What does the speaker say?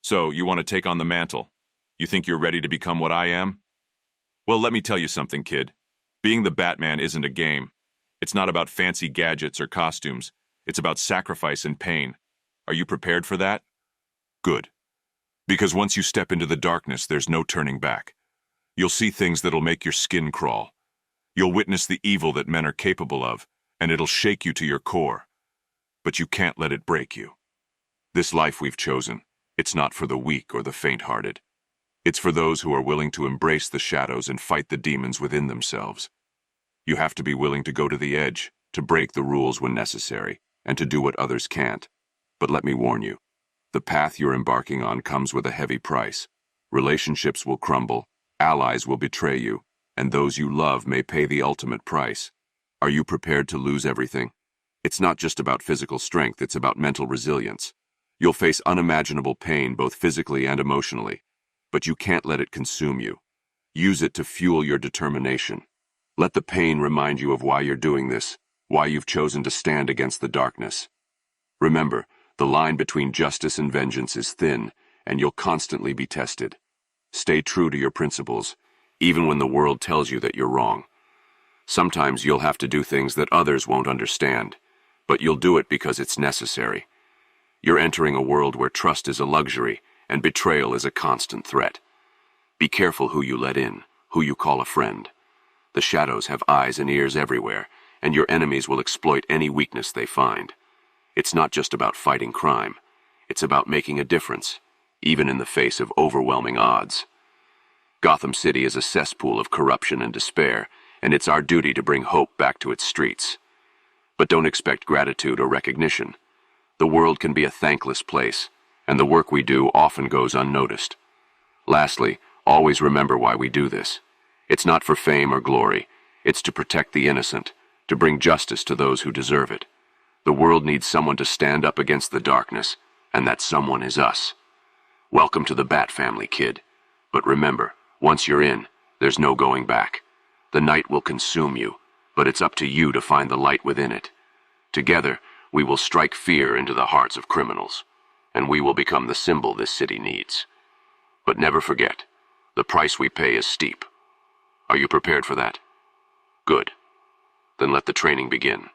So, you want to take on the mantle? You think you're ready to become what I am? Well, let me tell you something, kid. Being the Batman isn't a game. It's not about fancy gadgets or costumes. It's about sacrifice and pain. Are you prepared for that? Good. Because once you step into the darkness, there's no turning back. You'll see things that'll make your skin crawl. You'll witness the evil that men are capable of, and it'll shake you to your core. But you can't let it break you. This life we've chosen, it's not for the weak or the faint-hearted. It's for those who are willing to embrace the shadows and fight the demons within themselves. You have to be willing to go to the edge, to break the rules when necessary, and to do what others can't. But let me warn you, the path you're embarking on comes with a heavy price. Relationships will crumble, allies will betray you, and those you love may pay the ultimate price. Are you prepared to lose everything? It's not just about physical strength, it's about mental resilience. You'll face unimaginable pain both physically and emotionally, but you can't let it consume you. Use it to fuel your determination. Let the pain remind you of why you're doing this, why you've chosen to stand against the darkness. Remember, the line between justice and vengeance is thin, and you'll constantly be tested. Stay true to your principles, even when the world tells you that you're wrong. Sometimes you'll have to do things that others won't understand, but you'll do it because it's necessary. You're entering a world where trust is a luxury and betrayal is a constant threat. Be careful who you let in, who you call a friend. The shadows have eyes and ears everywhere, and your enemies will exploit any weakness they find. It's not just about fighting crime. It's about making a difference, even in the face of overwhelming odds. Gotham City is a cesspool of corruption and despair, and it's our duty to bring hope back to its streets. But don't expect gratitude or recognition. The world can be a thankless place, and the work we do often goes unnoticed. Lastly, always remember why we do this. It's not for fame or glory. It's to protect the innocent, to bring justice to those who deserve it. The world needs someone to stand up against the darkness, and that someone is us. Welcome to the Bat family, kid. But remember, once you're in, there's no going back. The night will consume you, but it's up to you to find the light within it. Together, we will strike fear into the hearts of criminals, and we will become the symbol this city needs. But never forget, the price we pay is steep. Are you prepared for that? Good. Then let the training begin.